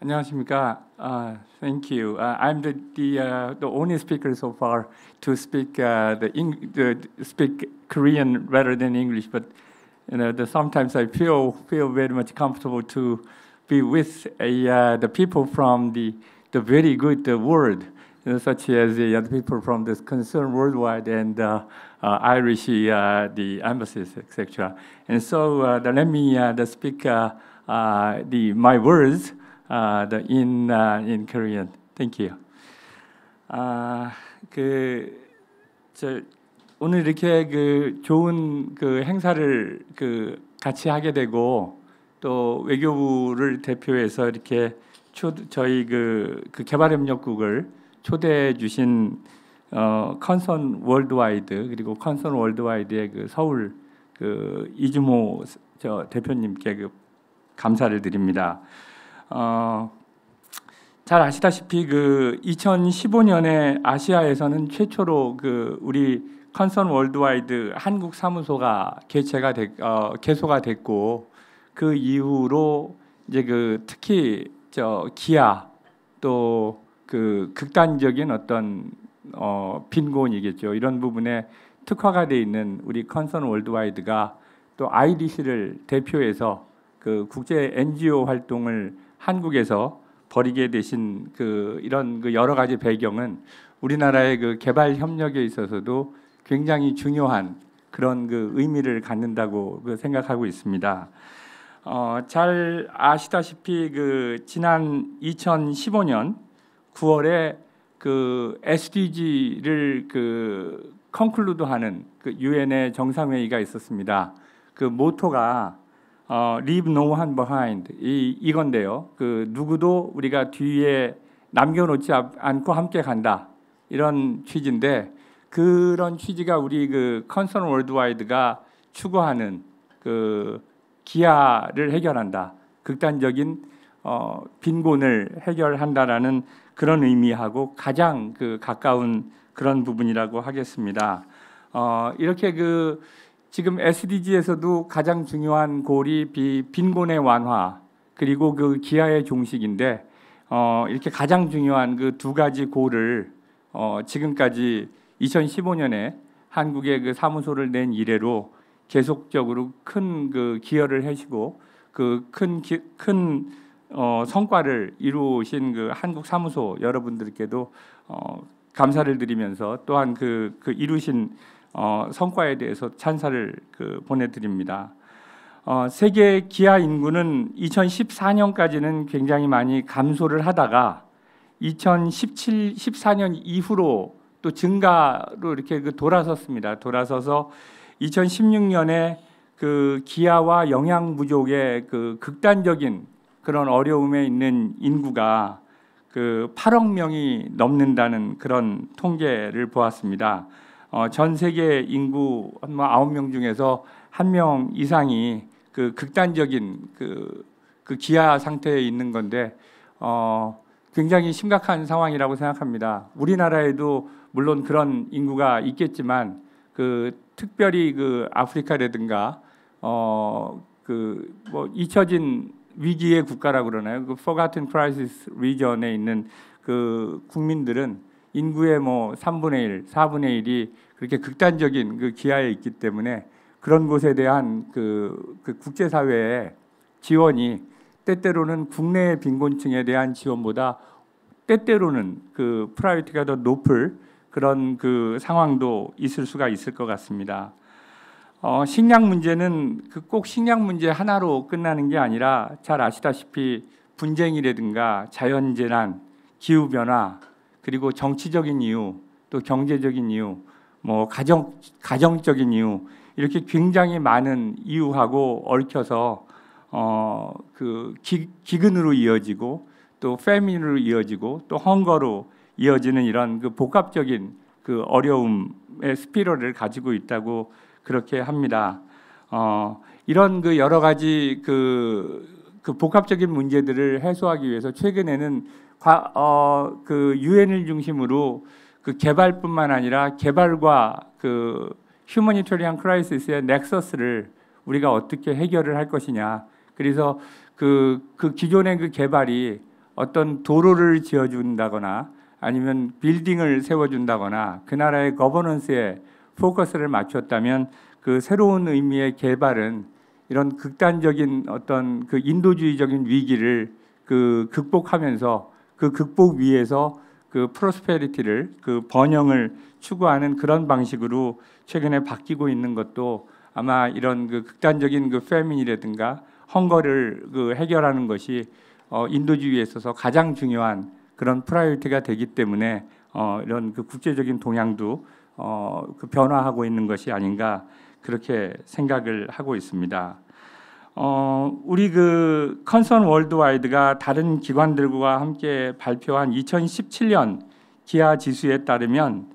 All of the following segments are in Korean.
안녕하십니까? Thank you. I'm the only speaker so far to speak speak Korean rather than English, but sometimes I feel very much comfortable to be with the people from the very good world, such as the other people from the Concern Worldwide and Irish the embassies, etc. And so let me speak my words. In Korean. Thank you. 오늘 이렇게 좋은 행사를 같이 하게 되고 또 외교부를 대표해서 이렇게 저희 개발협력국을 초대해 주신 컨선 월드와이드 그리고 컨선 월드와이드의 서울 이주모 대표님께 감사를 드립니다. 잘 아시다시피 2015년에 아시아에서는 최초로 우리 컨선 월드와이드 한국 사무소가 개소가 됐고 그 이후로 이제 특히 기아 또 극단적인 어떤 빈곤이겠죠. 이런 부분에 특화가 돼 있는 우리 컨선 월드와이드가 또 IDC를 대표해서 국제 NGO 활동을 한국에서 벌이게 되신 이런 여러 가지 배경은 우리나라의 개발 협력에 있어서도 굉장히 중요한 그런 의미를 갖는다고 생각하고 있습니다. 잘 아시다시피 지난 2015년 9월에 SDG를 컨클루드하는 유엔의 정상회의가 있었습니다. 모토가 Leave no one behind 이건데요. 누구도 우리가 뒤에 남겨놓지 않고 함께 간다 이런 취지인데 그런 취지가 우리 컨선 월드와이드가 추구하는 기아를 해결한다, 극단적인 빈곤을 해결한다라는 그런 의미하고 가장 가까운 그런 부분이라고 하겠습니다. 이렇게 지금 SDG에서도 가장 중요한 골이 빈곤의 완화 그리고 기아의 종식인데 이렇게 가장 중요한 두 가지 골을 지금까지 2015년에 한국의 사무소를 낸 이래로 계속적으로 큰 기여를 하시고 큰 성과를 이루신 한국 사무소 여러분들께도 감사를 드리면서 또한 이루신 성과에 대해서 찬사를 보내드립니다. 세계 기아 인구는 2014년까지는 굉장히 많이 감소를 하다가 2014년 이후로 또 증가로 이렇게 돌아섰습니다. 돌아서서 2016년에 기아와 영양 부족의 극단적인 그런 어려움에 있는 인구가 8억 명이 넘는다는 그런 통계를 보았습니다. 전 세계 인구 9명 중에서 1명 이상이 극단적인 기아 상태에 있는 건데 굉장히 심각한 상황이라고 생각합니다. 우리나라에도 물론 그런 인구가 있겠지만 특별히 아프리카라든가 잊혀진 위기의 국가라고 그러나요? Forgotten Crisis Region에 있는 국민들은 인구의 3분의 1, 4분의 1이 그렇게 극단적인 기아에 있기 때문에 그런 곳에 대한 국제사회의 지원이 때때로는 국내의 빈곤층에 대한 지원보다 때때로는 프라이어티가 더 높을 그런 상황도 있을 수가 있을 것 같습니다. 식량 문제는 꼭 식량 문제 하나로 끝나는 게 아니라 잘 아시다시피 분쟁이라든가 자연재난, 기후변화 그리고 정치적인 이유, 또 경제적인 이유, 가정적인 이유 이렇게 굉장히 많은 이유하고 얽혀서 기근으로 이어지고 또 패민으로 이어지고 또 헝거로 이어지는 이런 복합적인 어려움의 스피럴을 가지고 있다고 그렇게 합니다. 이런 여러 가지 복합적인 문제들을 해소하기 위해서 최근에는 유엔을 중심으로 개발뿐만 아니라 개발과 휴머니테리안 크라이시스의 넥서스를 우리가 어떻게 해결을 할 것이냐. 그래서 기존의 개발이 어떤 도로를 지어준다거나 아니면 빌딩을 세워준다거나 그 나라의 거버넌스에 포커스를 맞췄다면 그 새로운 의미의 개발은 이런 극단적인 어떤 그 인도주의적인 위기를 그 극복하면서 그 극복 위에서 그 프로스페리티를 그 번영을 추구하는 그런 방식으로 최근에 바뀌고 있는 것도 아마 이런 그 극단적인 그 패민이라든가 헝거를 그 해결하는 것이 인도주의에 있어서 가장 중요한 그런 프라이어리티가 되기 때문에 이런 그 국제적인 동향도 그 변화하고 있는 것이 아닌가 그렇게 생각을 하고 있습니다. 우리 그 컨선 월드와이드가 다른 기관들과 함께 발표한 2017년 기아 지수에 따르면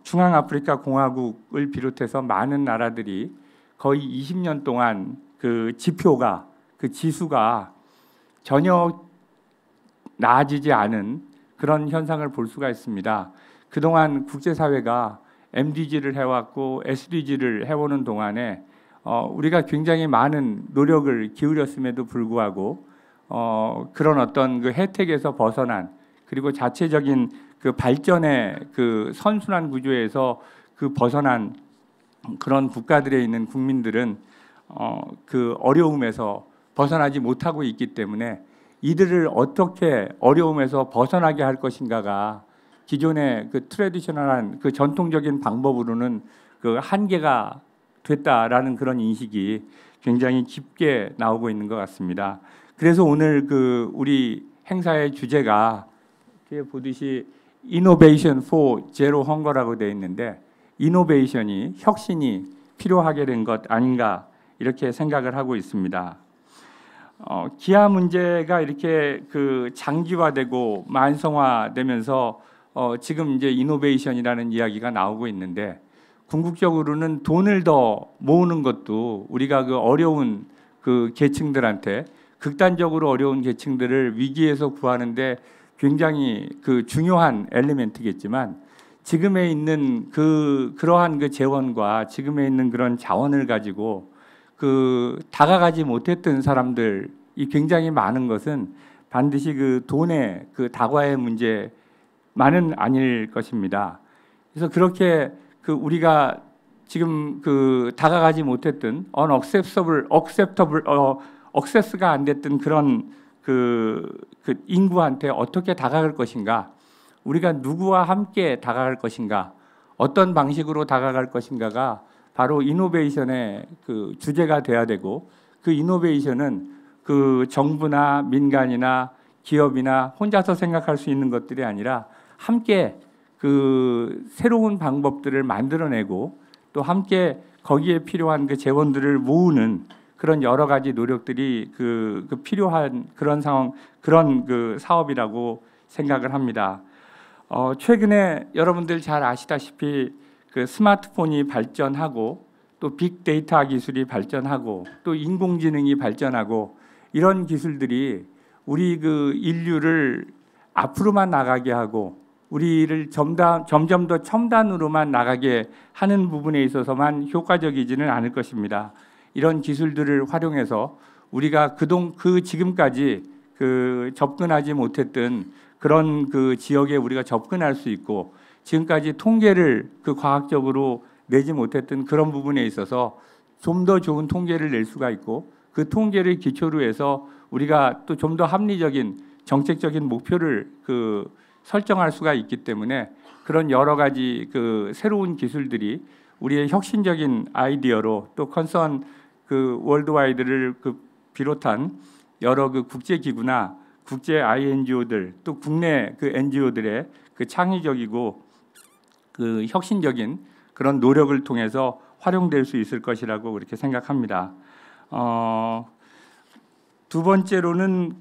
중앙아프리카 공화국을 비롯해서 많은 나라들이 거의 20년 동안 그 지표가 그 지수가 전혀 나아지지 않은 그런 현상을 볼 수가 있습니다. 그동안 국제사회가 MDG를 해왔고 SDG를 해오는 동안에 우리가 굉장히 많은 노력을 기울였음에도 불구하고 그런 어떤 그 혜택에서 벗어난 그리고 자체적인 그 발전의 그 선순환 구조에서 그 벗어난 그런 국가들에 있는 국민들은 그 어려움에서 벗어나지 못하고 있기 때문에 이들을 어떻게 어려움에서 벗어나게 할 것인가가 기존의 그 트래디셔널한 그 전통적인 방법으로는 그 한계가 됐다라는 그런 인식이 굉장히 깊게 나오고 있는 것 같습니다. 그래서 오늘 그 우리 행사의 주제가 뒤에 보듯이 Innovation for Zero Hunger라고 되어 있는데 이노베이션이 혁신이 필요하게 된 것 아닌가 이렇게 생각을 하고 있습니다. 기아 문제가 이렇게 그 장기화되고 만성화되면서 지금 이제 이노베이션이라는 이야기가 나오고 있는데 궁극적으로는 돈을 더 모으는 것도 우리가 그 어려운 그 계층들한테 극단적으로 어려운 계층들을 위기에서 구하는데 굉장히 그 중요한 엘리멘트겠지만 지금에 있는 그러한 그 재원과 지금에 있는 그런 자원을 가지고 그 다가가지 못했던 사람들이 굉장히 많은 것은 반드시 그 돈의 그 다과의 문제만은 아닐 것입니다. 그래서 그렇게 그 우리가 지금 그 다가가지 못했던 access가 안 됐던 그런 그 인구한테 어떻게 다가갈 것인가, 우리가 누구와 함께 다가갈 것인가, 어떤 방식으로 다가갈 것인가가 바로 이노베이션의 그 주제가 돼야 되고 그 이노베이션은 그 정부나 민간이나 기업이나 혼자서 생각할 수 있는 것들이 아니라 함께 그 새로운 방법들을 만들어내고 또 함께 거기에 필요한 그 재원들을 모으는 그런 여러 가지 노력들이 그 필요한 그런 상황, 그런 그 사업이라고 생각을 합니다. 최근에 여러분들 잘 아시다시피 그 스마트폰이 발전하고 또 빅데이터 기술이 발전하고 또 인공지능이 발전하고 이런 기술들이 우리 그 인류를 앞으로만 나가게 하고 우리를 점점 더 첨단으로만 나가게 하는 부분에 있어서만 효과적이지는 않을 것입니다. 이런 기술들을 활용해서 우리가 지금까지 그 접근하지 못했던 그런 그 지역에 우리가 접근할 수 있고 지금까지 통계를 그 과학적으로 내지 못했던 그런 부분에 있어서 좀 더 좋은 통계를 낼 수가 있고 그 통계를 기초로 해서 우리가 또 좀 더 합리적인 정책적인 목표를 그 설정할 수가 있기 때문에 그런 여러 가지 그 새로운 기술들이 우리의 혁신적인 아이디어로 또 컨선 그 월드와이드를 그 비롯한 여러 그 국제 기구나 국제 INGO들 또 국내 그 NGO들의 그 창의적이고 그 혁신적인 그런 노력을 통해서 활용될 수 있을 것이라고 그렇게 생각합니다. 두 번째로는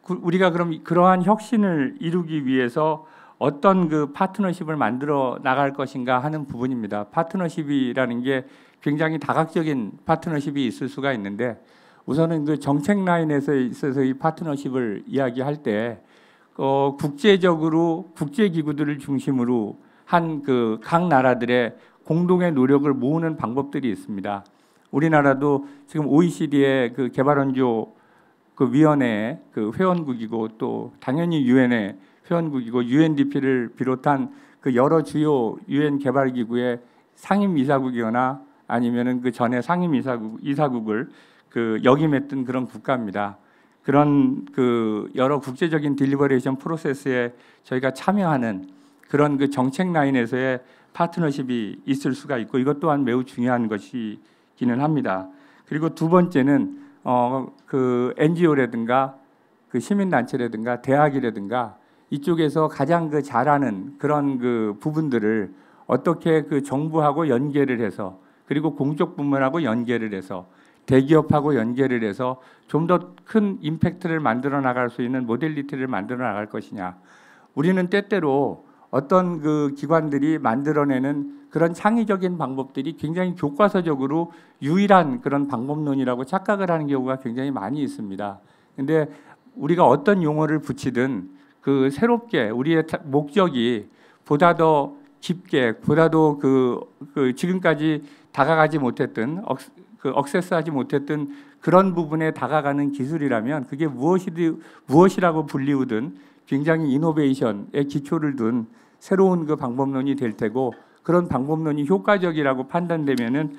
우리가 그럼 그러한 혁신을 이루기 위해서 어떤 그 파트너십을 만들어 나갈 것인가 하는 부분입니다. 파트너십이라는 게 굉장히 다각적인 파트너십이 있을 수가 있는데 우선은 그 정책 라인에서 있어서 이 파트너십을 이야기할 때 국제적으로 국제 기구들을 중심으로 한 그 각 나라들의 공동의 노력을 모으는 방법들이 있습니다. 우리나라도 지금 OECD의 그 개발원조 그 위원회 그 회원국이고 또 당연히 유엔의 회원국이고 UNDP를 비롯한 그 여러 주요 유엔 개발기구의 상임이사국이거나 아니면은 그 전에 이사국을 그 역임했던 그런 국가입니다. 그런 그 여러 국제적인 딜리버레이션 프로세스에 저희가 참여하는 그런 그 정책 라인에서의 파트너십이 있을 수가 있고 이것 또한 매우 중요한 것이기는 합니다. 그리고 두 번째는 그 NGO라든가 그 시민단체라든가 대학이라든가 이쪽에서 가장 그 잘하는 그런 그 부분들을 어떻게 그 정부하고 연계를 해서 그리고 공적 부문하고 연계를 해서 대기업하고 연계를 해서 좀 더 큰 임팩트를 만들어 나갈 수 있는 모델리티를 만들어 나갈 것이냐. 우리는 때때로 어떤 그 기관들이 만들어내는 그런 창의적인 방법들이 굉장히 교과서적으로 유일한 그런 방법론이라고 착각을 하는 경우가 굉장히 많이 있습니다. 근데 우리가 어떤 용어를 붙이든 그 새롭게 우리의 목적이 보다 더 깊게 보다 더 그 지금까지 다가가지 못했던 억세스하지 못했던 그런 부분에 다가가는 기술이라면 그게 무엇이라고 불리우든 굉장히 이노베이션에 기초를 둔 새로운 그 방법론이 될 테고 그런 방법론이 효과적이라고 판단되면은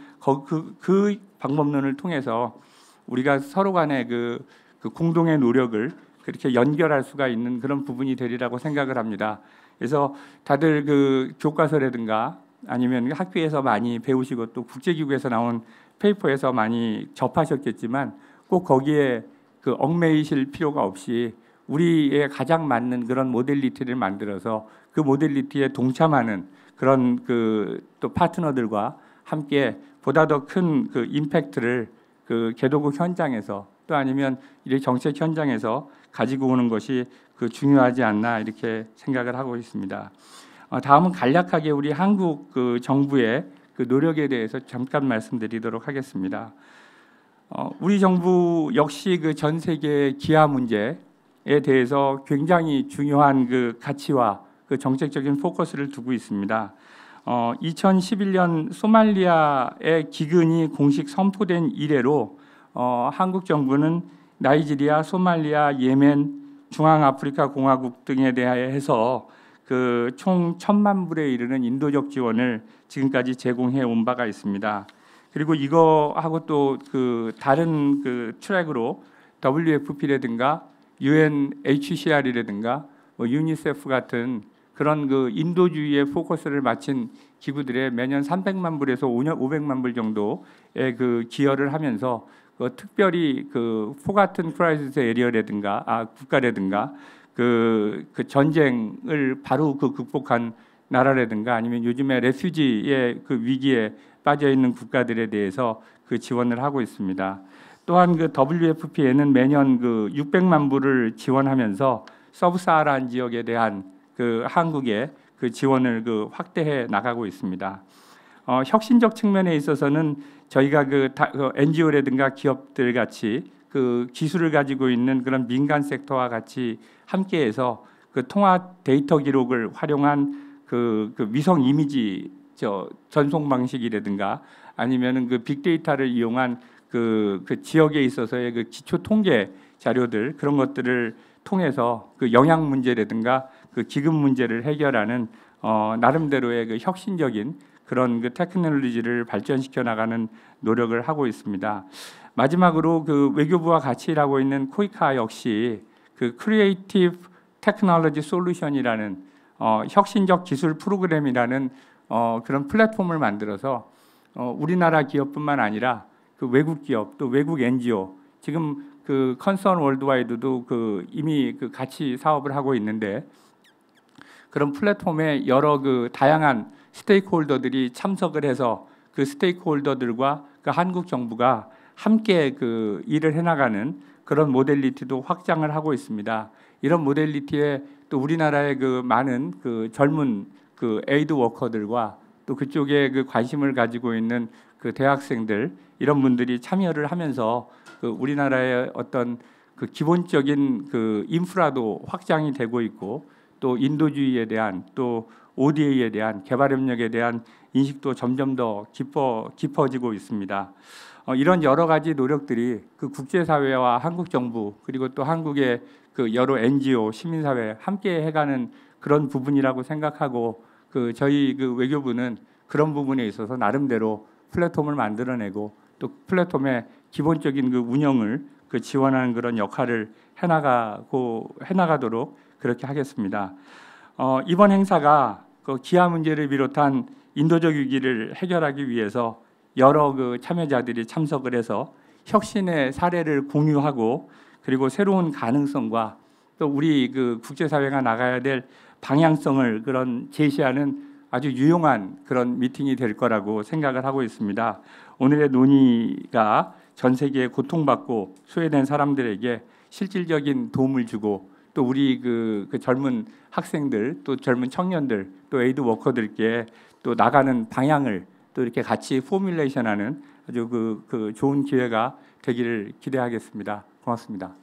그 방법론을 통해서 우리가 서로 간의 그 공동의 노력을 그렇게 연결할 수가 있는 그런 부분이 되리라고 생각을 합니다. 그래서 다들 그 교과서라든가 아니면 학교에서 많이 배우시고 또 국제기구에서 나온 페이퍼에서 많이 접하셨겠지만 꼭 거기에 그 얽매이실 필요가 없이 우리의 가장 맞는 그런 모델리티를 만들어서 그 모델리티에 동참하는 그런 그 또 파트너들과 함께 보다 더 큰 그 임팩트를 그 개도국 현장에서 또 아니면 이 정책 현장에서 가지고 오는 것이 그 중요하지 않나 이렇게 생각을 하고 있습니다. 다음은 간략하게 우리 한국 그 정부의 그 노력에 대해서 잠깐 말씀드리도록 하겠습니다. 우리 정부 역시 그 전 세계 기아 문제에 대해서 굉장히 중요한 그 가치와 그 정책적인 포커스를 두고 있습니다. 2011년 소말리아의 기근이 공식 선포된 이래로 한국 정부는 나이지리아, 소말리아, 예멘, 중앙아프리카 공화국 등에 대해서 그 총 1,000만 불에 이르는 인도적 지원을 지금까지 제공해 온 바가 있습니다. 그리고 이거하고 또 그 다른 그 트랙으로 WFP라든가 UNHCR이라든가 뭐 유니세프 같은 그런 그 인도주의의 포커스를 맞춘 기구들에 매년 300만 불에서 500만 불 정도의 그 기여를 하면서 특별히 그 포가튼 크라이시스 에리어라든가 국가라든가 그 전쟁을 바로 그 극복한 나라라든가 아니면 요즘에 레퓨지의 그 위기에 빠져 있는 국가들에 대해서 그 지원을 하고 있습니다. 또한 그 WFP에는 매년 그 600만 불을 지원하면서 서브사하란 지역에 대한 그 한국의 그 지원을 그 확대해 나가고 있습니다. 혁신적 측면에 있어서는 저희가 그 NGO라든가 기업들 같이 그 기술을 가지고 있는 그런 민간 섹터와 같이 함께해서 그 통화 데이터 기록을 활용한 그 위성 이미지 전송 방식이라든가 아니면은 그 빅데이터를 이용한 그 지역에 있어서의 그 기초 통계 자료들 그런 것들을 통해서 그 영양 문제라든가 그 기금 문제를 해결하는 나름대로의 그 혁신적인 그런 그 테크놀로지를 발전시켜 나가는 노력을 하고 있습니다. 마지막으로 그 외교부와 같이 일하고 있는 코이카 역시 그 크리에이티브 테크놀로지 솔루션이라는 혁신적 기술 프로그램이라는 그런 플랫폼을 만들어서 우리나라 기업뿐만 아니라 그 외국 기업 또 외국 NGO 지금 그 컨선 월드와이드도 그 이미 그 같이 사업을 하고 있는데 그런 플랫폼에 여러 그 다양한 스테이크홀더들이 참석을 해서 그 스테이크홀더들과 그 한국 정부가 함께 그 일을 해나가는 그런 모델리티도 확장을 하고 있습니다. 이런 모델리티에 또 우리나라의 그 많은 그 젊은 그 에이드 워커들과 또 그쪽에 그 관심을 가지고 있는 그 대학생들 이런 분들이 참여를 하면서 그 우리나라의 어떤 그 기본적인 그 인프라도 확장이 되고 있고 또 인도주의에 대한 또 ODA에 대한 개발협력에 대한 인식도 점점 더 깊어지고 있습니다. 이런 여러 가지 노력들이 그 국제사회와 한국 정부 그리고 또 한국의 그 여러 NGO, 시민사회 함께 해가는 그런 부분이라고 생각하고 그 저희 그 외교부는 그런 부분에 있어서 나름대로 플랫폼을 만들어내고 또 플랫폼의 기본적인 그 운영을 그 지원하는 그런 역할을 해나가도록 그렇게 하겠습니다. 이번 행사가 그 기아 문제를 비롯한 인도적 위기를 해결하기 위해서 여러 그 참여자들이 참석을 해서 혁신의 사례를 공유하고 그리고 새로운 가능성과 또 우리 그 국제사회가 나가야 될 방향성을 그런 제시하는 아주 유용한 그런 미팅이 될 거라고 생각을 하고 있습니다. 오늘의 논의가 전 세계에 고통받고 소외된 사람들에게 실질적인 도움을 주고 또 우리 그 젊은 학생들 또 젊은 청년들 또 에이드 워커들께 또 나가는 방향을 또 이렇게 같이 포뮬레이션하는 아주 그 좋은 기회가 되기를 기대하겠습니다. 고맙습니다.